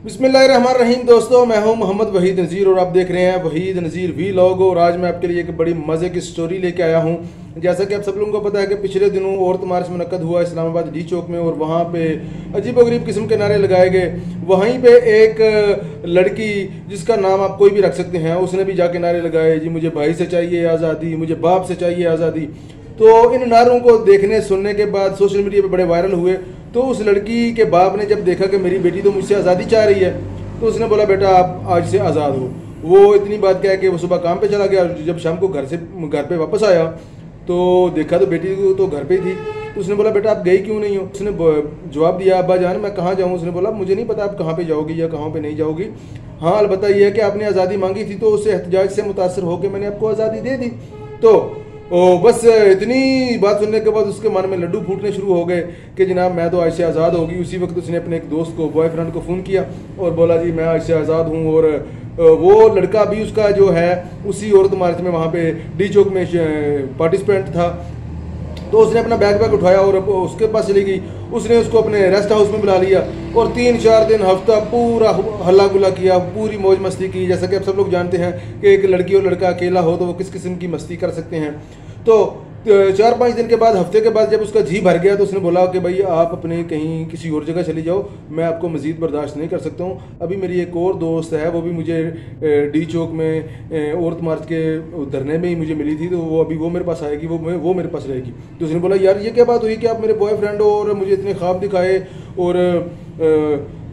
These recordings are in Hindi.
बिस्मिल्लाहिर्रहमानिर्रहीम। दोस्तों, मैं हूं मोहम्मद वहीद नज़ीर और आप देख रहे हैं वहीद नज़ीर वीलॉग। और आज मैं आपके लिए एक बड़ी मज़े की स्टोरी लेके आया हूं। जैसा कि आप सब लोगों को पता है कि पिछले दिनों औरत मार्च मुनक्कद हुआ इस्लामाबाद डी चौक में और वहां पे अजीबोगरीब किस्म के नारे लगाए गए। वहीं पे एक लड़की जिसका नाम आप कोई भी रख सकते हैं, उसने भी जाके नारे लगाए, जी मुझे भाई से चाहिए आज़ादी, मुझे बाप से चाहिए आज़ादी। तो इन नारों को देखने सुनने के बाद सोशल मीडिया पे बड़े वायरल हुए। तो उस लड़की के बाप ने जब देखा कि मेरी बेटी तो मुझसे आज़ादी चाह रही है, तो उसने बोला बेटा आप आज से आज़ाद हो। वो इतनी बात कह के वो सुबह काम पे चला गया। जब शाम को घर पे वापस आया तो देखा तो बेटी तो घर पे ही थी। तो उसने बोला बेटा आप गई क्यों नहीं हो? उसने जवाब दिया अब्बा जान मैं कहाँ जाऊँ। उसने बोला मुझे नहीं पता आप कहाँ पे जाओगी या कहाँ पे नहीं जाओगी, हाँ अलबत्ता यह है कि आपने आज़ादी मांगी थी तो उससे एहतजाज से मुतासर होकर मैंने आपको आज़ादी दे दी। तो बस इतनी बात सुनने के बाद उसके मन में लड्डू फूटने शुरू हो गए कि जनाब मैं तो आज से आज़ाद होगी। उसी वक्त उसने अपने एक दोस्त को, बॉयफ्रेंड को फ़ोन किया और बोला जी मैं आज से आज़ाद हूँ। और वो लड़का भी उसका जो है उसी औरत मार्च में वहाँ पे डी चौक में पार्टिसिपेंट था। तो उसने अपना बैग उठाया और उसके पास चली गई। उसने उसको अपने रेस्ट हाउस में बुला लिया और 3-4 दिन हफ्ता पूरा हल्ला गुल्ला किया, पूरी मौज मस्ती की। जैसा कि आप सब लोग जानते हैं कि एक लड़की और लड़का अकेला हो तो वो किस किस्म की मस्ती कर सकते हैं। तो 4-5 दिन के बाद, हफ्ते के बाद जब उसका जी भर गया तो उसने बोला कि भाई आप अपने कहीं किसी और जगह चली जाओ, मैं आपको मज़ीद बर्दाश्त नहीं कर सकता हूँ। अभी मेरी एक और दोस्त है, वो भी मुझे डी चौक में औरत मार्च के धरने में ही मुझे मिली थी, तो वो मेरे पास आएगी, वो मेरे पास रहेगी। तो उसने बोला यार ये क्या बात हुई कि आप मेरे बॉयफ्रेंड हो और मुझे इतने ख्वाब दिखाए और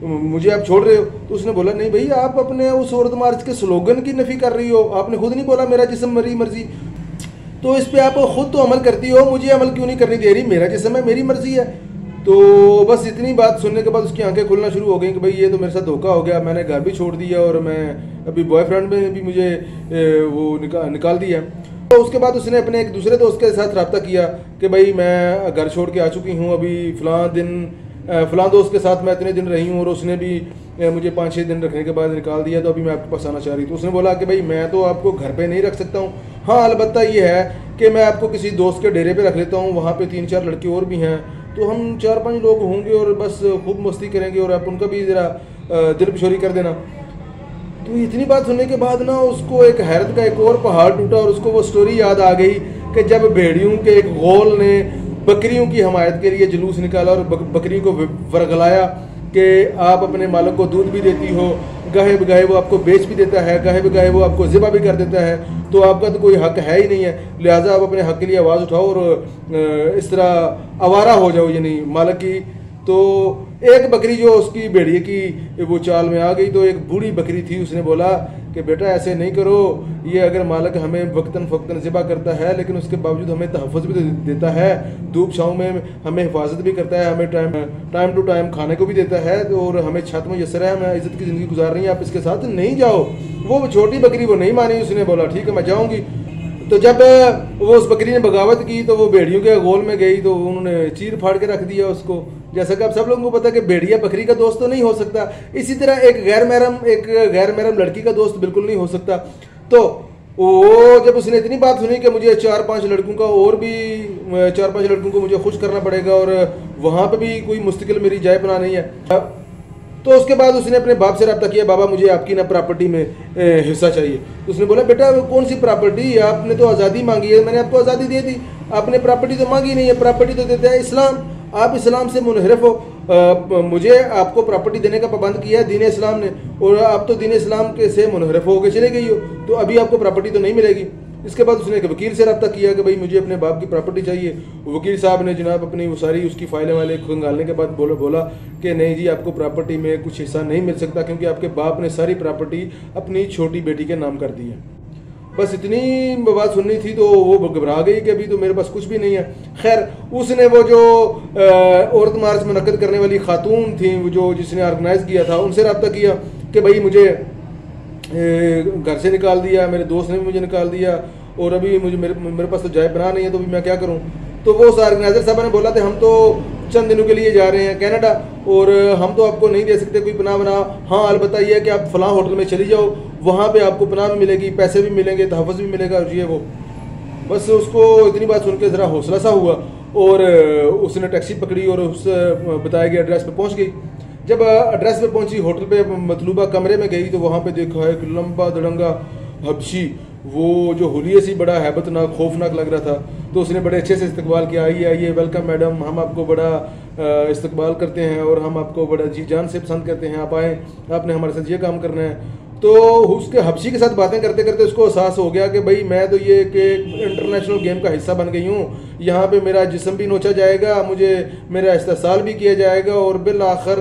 मुझे आप छोड़ रहे हो? तो उसने बोला नहीं भाई आप अपने उस औरत मार्च के स्लोगन की नफ़ी कर रही हो, आपने खुद नहीं बोला मेरा जिस्म मेरी मर्जी। तो इस पे आप खुद तो अमल करती हो, मुझे अमल क्यों नहीं करनी दे रही? मेरा जिस्म है, मेरी मर्जी है। तो बस इतनी बात सुनने के बाद उसकी आंखें खुलना शुरू हो गई कि भाई ये तो मेरे साथ धोखा हो गया, मैंने घर भी छोड़ दिया और मैं अभी बॉयफ्रेंड में भी मुझे वो निकाल दिया। तो उसके बाद उसने अपने एक दूसरे दोस्त के साथ रब्ता किया कि भाई मैं घर छोड़ के आ चुकी हूँ, अभी फ़लाँ दोस्त के साथ मैं इतने दिन रही हूँ और उसने भी मुझे 5-6 दिन रखने के बाद निकाल दिया, तो अभी मैं आपके पास आना चाह रही। तो उसने बोला कि भाई मैं तो आपको घर पे नहीं रख सकता हूँ, हाँ अलबत्ता ये है कि मैं आपको किसी दोस्त के डेरे पे रख लेता हूँ, वहाँ पे 3-4 लड़के और भी हैं, तो हम 4-5 लोग होंगे और बस खूब मस्ती करेंगे और आप उनका भी ज़रा दिल पशोरी कर देना। तो इतनी बात सुनने के बाद ना उसको एक हैरत का एक और पहाड़ टूटा और उसको वो स्टोरी याद आ गई कि जब भेड़ियों के एक गोल ने बकरियों की हमायत के लिए जुलूस निकाला और बकरियों को वर्गलाया कि आप अपने मालिक को दूध भी देती हो, गाहे बगाहे वो आपको बेच भी देता है, गाहे बगाहे वो आपको ज़िबा भी कर देता है, तो आपका तो कोई हक है ही नहीं है, लिहाजा आप अपने हक के लिए आवाज़ उठाओ और इस तरह आवारा हो जाओ यानी मालिक की। तो एक बकरी जो उसकी भेड़िए की वो चाल में आ गई, तो एक बूढ़ी बकरी थी, उसने बोला कि बेटा ऐसे नहीं करो, ये अगर मालिक हमें वक्तन फ़क्तन ज़िबा करता है लेकिन उसके बावजूद हमें तहफ़्फ़ुज़ भी देता है, धूप छाँव में हमें हिफाजत भी करता है, हमें टाइम टू टाइम खाने को भी देता है और हमें छत मुयस्सर है, हमें इज़्ज़त की ज़िंदगी गुजार रही है, आप इसके साथ नहीं जाओ। वो छोटी बकरी वो नहीं मानी, उसने बोला ठीक है मैं जाऊँगी। तो जब वो उस बकरी ने बगावत की तो वो भेड़ियों के गोल में गई तो उन्होंने चीर फाड़ के रख दिया उसको। जैसा कि आप सब लोगों को पता है कि भेड़िया बकरी का दोस्त तो नहीं हो सकता, इसी तरह एक गैर महरम लड़की का दोस्त बिल्कुल नहीं हो सकता। तो वो जब उसने इतनी बात सुनी कि मुझे 4-5 लड़कों का और भी 4-5 लड़कों को मुझे खुश करना पड़ेगा और वहाँ पे भी कोई मुस्तकिल मेरी जाय बना नहीं है, तो उसके बाद उसने अपने बाप से रब्ता किया, बाबा मुझे आपकी ना प्रॉपर्टी में हिस्सा चाहिए। तो उसने बोला बेटा कौन सी प्रॉपर्टी, आपने तो आज़ादी मांगी है, मैंने आपको आज़ादी दे दी, आपने प्रॉपर्टी तो मांगी नहीं है, प्रॉपर्टी तो देता है इस्लाम, आप इस्लाम से मुनहरिफ हो, मुझे आपको प्रॉपर्टी देने का पाबंद किया है दीन इस्लाम ने और आप तो दीन इस्लाम के से मुनहरिफ होकर चले गई हो, तो अभी आपको प्रॉपर्टी तो नहीं मिलेगी। इसके बाद उसने एक वकील से रब्ता किया कि भाई मुझे अपने बाप की प्रॉपर्टी चाहिए। वकील साहब ने जनाब अपनी वो सारी उसकी फाइलें वाले खंगालने के बाद बोला कि नहीं जी आपको प्रॉपर्टी में कुछ हिस्सा नहीं मिल सकता क्योंकि आपके बाप ने सारी प्रॉपर्टी अपनी छोटी बेटी के नाम कर दी है। बस इतनी बात सुननी थी तो वो घबरा गई कि अभी तो मेरे पास कुछ भी नहीं है। खैर उसने वो जो औरत मार्च मुनक्कद करने वाली खातून थी जो जिसने ऑर्गेनाइज़ किया था उनसे रब्ता किया कि भाई मुझे घर से निकाल दिया, मेरे दोस्त ने भी मुझे निकाल दिया और अभी मेरे पास तो जाय बना नहीं है, तो अभी मैं क्या करूं? तो वो उस ऑर्गेनाइज़र साहब ने बोला था हम तो चंद दिनों के लिए जा रहे हैं कनाडा और हम तो आपको नहीं दे सकते कोई पनाह बना, हाँ अलबत्ता ये है कि आप फ़लाँ होटल में चली जाओ, वहाँ पे आपको पनाह भी मिलेगी, पैसे भी मिलेंगे, तहफ़्फ़ुज़ भी मिलेगा और ये वो। बस उसको इतनी बात सुन के ज़रा हौसला सा हुआ और उसने टैक्सी पकड़ी और उस बताए गए एड्रेस पर पहुँच गई। जब एड्रेस पे पहुंची, होटल पे मतलूबा कमरे में गई तो वहाँ पे देखा एक लंबा दड़ंगा हबशी, वो जो हुलिये सी बड़ा हैबतनाक खौफनाक लग रहा था। तो उसने बड़े अच्छे से इस्तकबाल किया, आइए आइए वेलकम मैडम, हम आपको बड़ा इस्तकबाल करते हैं और हम आपको बड़ा जी जान से पसंद करते हैं, आप आएँ, आपने हमारे साथ ये काम करना है। तो उसके हबशी के साथ बातें करते करते उसको एहसास हो गया कि भाई मैं तो ये कि इंटरनेशनल गेम का हिस्सा बन गई हूँ, यहाँ पे मेरा जिस्म भी नोचा जाएगा, मुझे मेरा इस्तेसाल भी किया जाएगा और बिल आखिर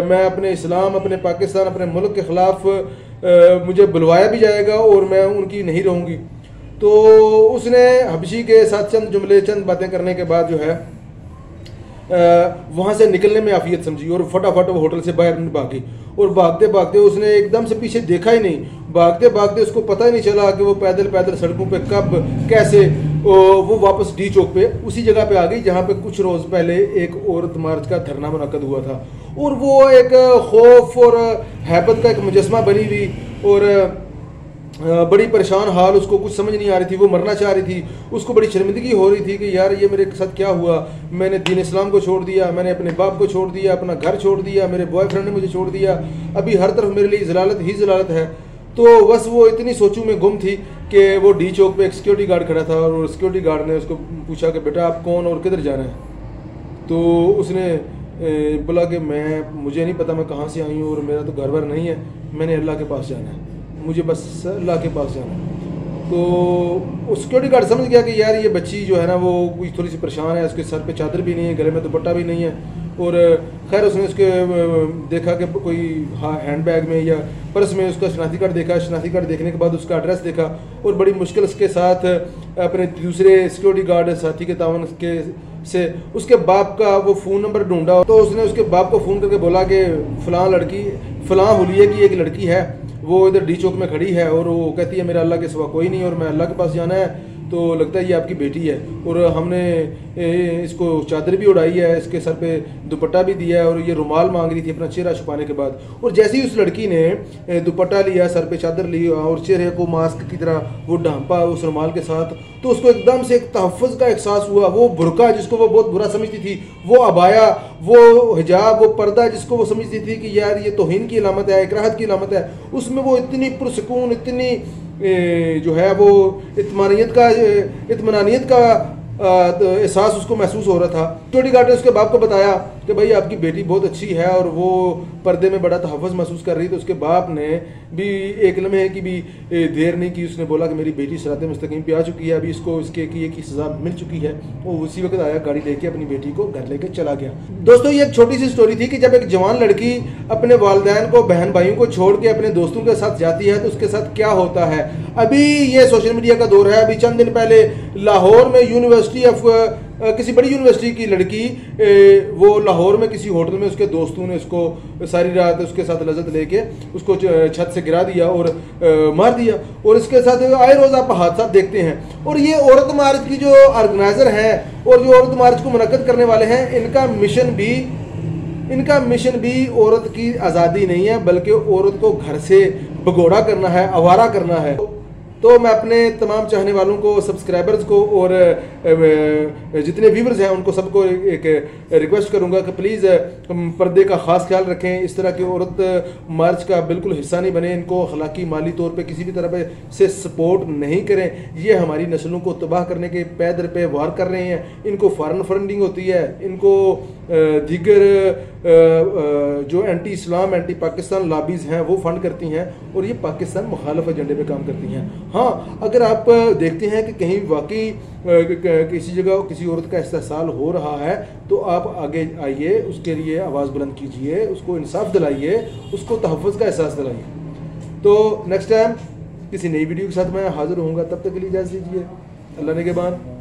मैं अपने इस्लाम, अपने पाकिस्तान, अपने मुल्क के ख़िलाफ़ मुझे बुलवाया भी जाएगा और मैं उनकी नहीं रहूँगी। तो उसने हबशी के साथ चंद जुमले, चंद बातें करने के बाद जो है वहाँ से निकलने में आफियत समझी और फटाफट वो होटल से बाहर भागी। और भागते भागते उसने एकदम से पीछे देखा ही नहीं, भागते भागते उसको पता ही नहीं चला कि वो पैदल पैदल सड़कों पे कब कैसे वो वापस डी चौक पे उसी जगह पे आ गई जहाँ पे कुछ रोज़ पहले एक औरत मार्च का धरना मुनक्कद हुआ था। और वो एक खौफ और हैबत का एक मुजस्मा बनी हुई और बड़ी परेशान हाल, उसको कुछ समझ नहीं आ रही थी, वो मरना चाह रही थी, उसको बड़ी शर्मिंदगी हो रही थी कि यार ये मेरे साथ क्या हुआ, मैंने दीन इस्लाम को छोड़ दिया, मैंने अपने बाप को छोड़ दिया, अपना घर छोड़ दिया, मेरे बॉयफ्रेंड ने मुझे छोड़ दिया, अभी हर तरफ मेरे लिए ज़लालत ही ज़लालत है। तो बस वो इतनी सोचों में गुम थी कि वो डी चौक पे एक सिक्योरिटी गार्ड खड़ा था और सिक्योरिटी गार्ड ने उसको पूछा कि बेटा आप कौन और किधर जाना है। तो उसने बोला कि मुझे नहीं पता मैं कहाँ से आई हूँ और मेरा तो घर वर नहीं है, मैंने अल्लाह के पास जाना है, मुझे बस अल्लाह के पास जाना है। तो सिक्योरिटी गार्ड समझ गया कि यार ये बच्ची जो है ना वो कोई थोड़ी सी परेशान है, उसके सर पे चादर भी नहीं है, गले में दुपट्टा भी नहीं है। और खैर उसने उसके देखा कि कोई हैंड बैग में या पर्स में उसका शनाख्ती कार्ड देखा, शनाख्ती कार्ड देखने के बाद उसका एड्रेस देखा और बड़ी मुश्किल के साथ अपने दूसरे सिक्योरिटी गार्ड साथी के तावन के से उसके बाप का वो फ़ोन नंबर ढूंढा। तो उसने उसके बाप को फ़ोन करके बोला कि फ़लाँ लड़की, फ़लाँ हुलिये की एक लड़की है, वो इधर डी चौक में खड़ी है और वो कहती है मेरा अल्लाह के सिवा कोई नहीं और मैं अल्लाह के पास जाना है, तो लगता है ये आपकी बेटी है। और हमने इसको चादर भी उड़ाई है, इसके सर पे दुपट्टा भी दिया है और ये रुमाल मांग रही थी अपना चेहरा छुपाने के बाद। और जैसे ही उस लड़की ने दुपट्टा लिया, सर पे चादर ली और चेहरे को मास्क की तरह वो ढांपा उस रुमाल के साथ, तो उसको एकदम से एक तहफ़्फ़ुज़ का एहसास हुआ। वो बुर्का जिसको वो बहुत बुरा समझती थी, वो अबाया, वो हिजाब, वो पर्दा जिसको वो समझती थी कि यार ये तौहीन की अलामत है, इकराहत की अलामत है, उसमें वो इतनी पुरसकून, इतनी जो है वो इत्मीनानियत का एहसास उसको महसूस हो रहा था। सिक्योरिटी गार्ड ने उसके बाप को बताया कि भाई आपकी बेटी बहुत अच्छी है और वो पर्दे में बड़ा तहफ़्फ़ुज़ महसूस कर रही। तो उसके बाप ने भी एक लम्हे की भी देर नहीं की, उसने बोला कि मेरी बेटी सिरात मुस्तकीम पे आ चुकी है, अभी इसको इसके किए की सज़ा मिल चुकी है। वो उसी वक्त आया, गाड़ी लेके अपनी बेटी को घर लेके चला गया। दोस्तों ये एक छोटी सी स्टोरी थी कि जब एक जवान लड़की अपने वालिदैन को, बहन भाइयों को छोड़ के अपने दोस्तों के साथ जाती है तो उसके साथ क्या होता है। अभी ये सोशल मीडिया का दौर है। अभी चंद दिन पहले लाहौर में यूनिवर्सिटी ऑफ किसी बड़ी यूनिवर्सिटी की लड़की, वो लाहौर में किसी होटल में उसके दोस्तों ने उसको सारी रात उसके साथ लज़्ज़त लेके उसको छत से गिरा दिया और मार दिया। और इसके साथ आए रोज़ आप हादसा देखते हैं। और ये औरत मार्च की जो ऑर्गेनाइज़र हैं और जो औरत मार्च को मुनक्कद करने वाले हैं, इनका मिशन भी औरत की आज़ादी नहीं है, बल्कि औरत को घर से भगोड़ा करना है, आवारा करना है। तो मैं अपने तमाम चाहने वालों को, सब्सक्राइबर्स को और जितने व्यूवर्स हैं उनको सबको एक रिक्वेस्ट करूंगा कि प्लीज़ पर्दे का ख़ास ख्याल रखें, इस तरह की औरत मार्च का बिल्कुल हिस्सा नहीं बने, इनको अखलाकी माली तौर पे किसी भी तरह से सपोर्ट नहीं करें। ये हमारी नस्लों को तबाह करने के पैदर पे वार कर रहे हैं। इनको फॉरेन फंडिंग होती है, इनको दीगर जो एंटी इस्लाम, एंटी पाकिस्तान लॉबीज़ हैं वो फंड करती हैं और ये पाकिस्तान मुखालफ एजेंडे पे काम करती हैं। हाँ, अगर आप देखते हैं कि कहीं वाकई किसी जगह किसी औरत का इस्तेसाल हो रहा है तो आप आगे आइए, उसके लिए आवाज़ बुलंद कीजिए, उसको इंसाफ दिलाइए, उसको तहफ़्फ़ुज़ का एहसास दिलाइए। तो नेक्स्ट टाइम किसी नई वीडियो के साथ मैं हाज़िर होऊंगा, तब तक के लिए इजाज़त दीजिए। अल्लाह ने के बाद।